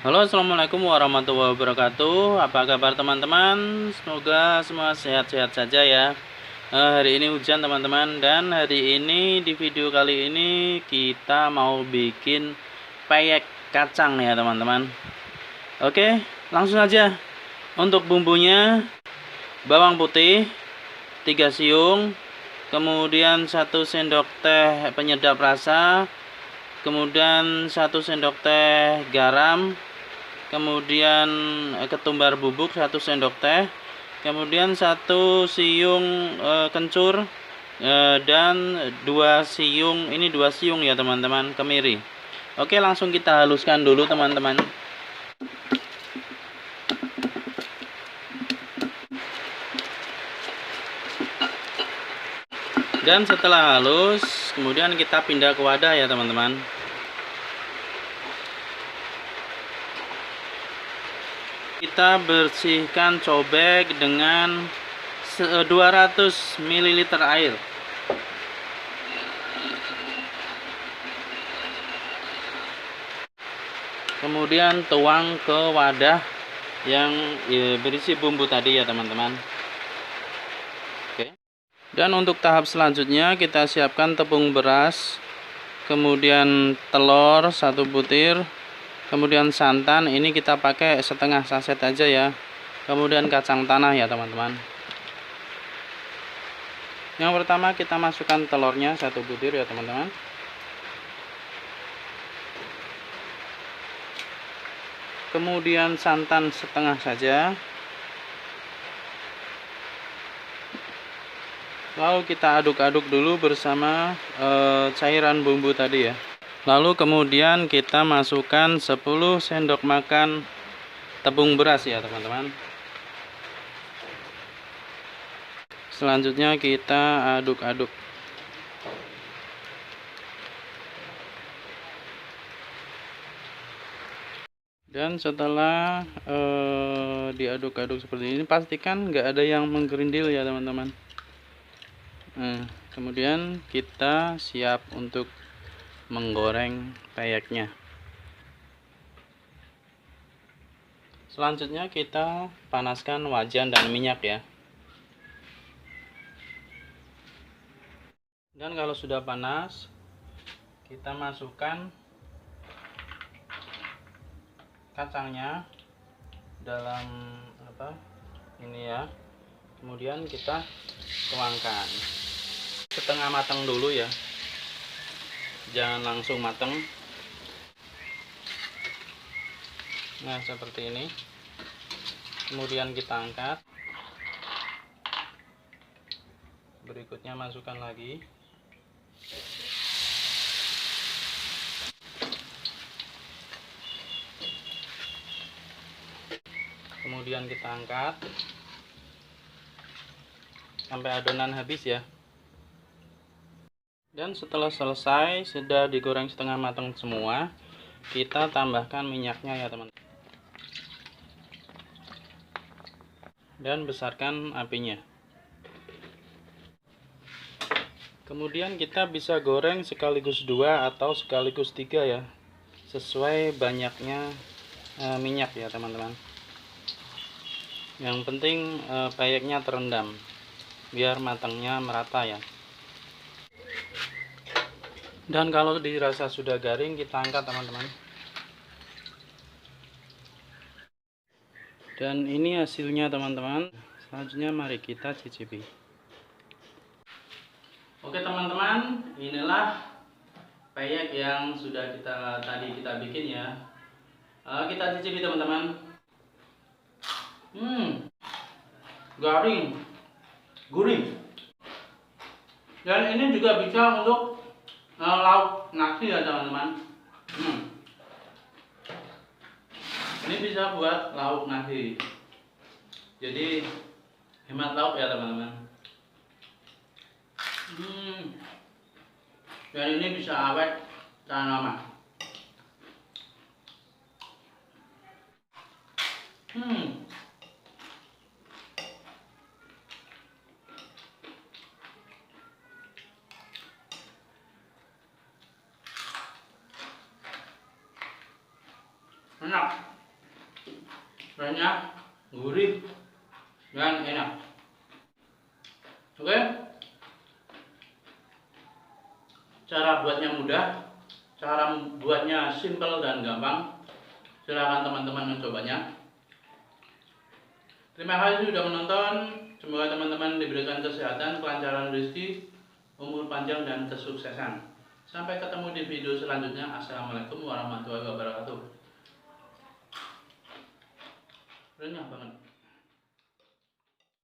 Halo, assalamualaikum warahmatullahi wabarakatuh. Apa kabar teman-teman? Semoga semua sehat-sehat saja ya. Hari ini hujan teman-teman, dan hari ini di video kali ini kita mau bikin peyek kacang ya teman-teman. Oke, langsung aja. Untuk bumbunya, bawang putih 3 siung, kemudian 1 sendok teh penyedap rasa, kemudian 1 sendok teh garam, kemudian ketumbar bubuk 1 sendok teh, kemudian 1 siung kencur, dan 2 siung, ini 2 siung ya teman-teman, kemiri. Oke, langsung kita haluskan dulu teman-teman. Dan setelah halus, kemudian kita pindah ke wadah ya teman-teman. Kita bersihkan cobek dengan 200 ml air. Kemudian tuang ke wadah yang berisi bumbu tadi ya teman-teman. Oke. Dan untuk tahap selanjutnya kita siapkan tepung beras, kemudian telur 1 butir, kemudian santan, ini kita pakai setengah saset aja ya. Kemudian kacang tanah ya teman-teman. Yang pertama kita masukkan telurnya 1 butir ya teman-teman. Kemudian santan setengah saja. Lalu kita aduk-aduk dulu bersama cairan bumbu tadi ya. Lalu kemudian kita masukkan 10 sendok makan tepung beras ya teman-teman. Selanjutnya kita aduk-aduk. Dan setelah diaduk-aduk seperti ini, pastikan nggak ada yang menggerindil ya teman-teman. Kemudian kita siap untuk menggoreng peyeknya. Selanjutnya kita panaskan wajan dan minyak ya. Dan kalau sudah panas, kita masukkan kacangnya dalam ini ya. Kemudian kita tuangkan setengah matang dulu ya, jangan langsung matang. Nah seperti ini. Kemudian kita angkat. Berikutnya masukkan lagi. Kemudian kita angkat sampai adonan habis ya. Dan setelah selesai, sudah digoreng setengah matang semua, kita tambahkan minyaknya ya teman-teman. Dan besarkan apinya. Kemudian kita bisa goreng sekaligus 2 atau sekaligus 3 ya, sesuai banyaknya minyak ya teman-teman. Yang penting peyeknya terendam biar matangnya merata ya. Dan kalau dirasa sudah garing, kita angkat teman-teman. Dan ini hasilnya teman-teman. Selanjutnya mari kita cicipi. Oke teman-teman, inilah peyek yang sudah tadi kita bikin ya. Kita cicipi teman-teman. Garing, gurih. Dan ini juga bisa untuk lauk nasi ya teman-teman. Ini bisa buat lauk nasi, jadi hemat lauk ya teman-teman. Dan ini bisa awet tahan lama. Enak. renyah, gurih, dan enak. Oke, cara buatnya mudah, cara buatnya simple dan gampang. Silahkan teman-teman mencobanya. Terima kasih sudah menonton. Semoga teman-teman diberikan kesehatan, kelancaran rezeki, umur panjang, dan kesuksesan. Sampai ketemu di video selanjutnya. Assalamualaikum warahmatullahi wabarakatuh. Renyah banget.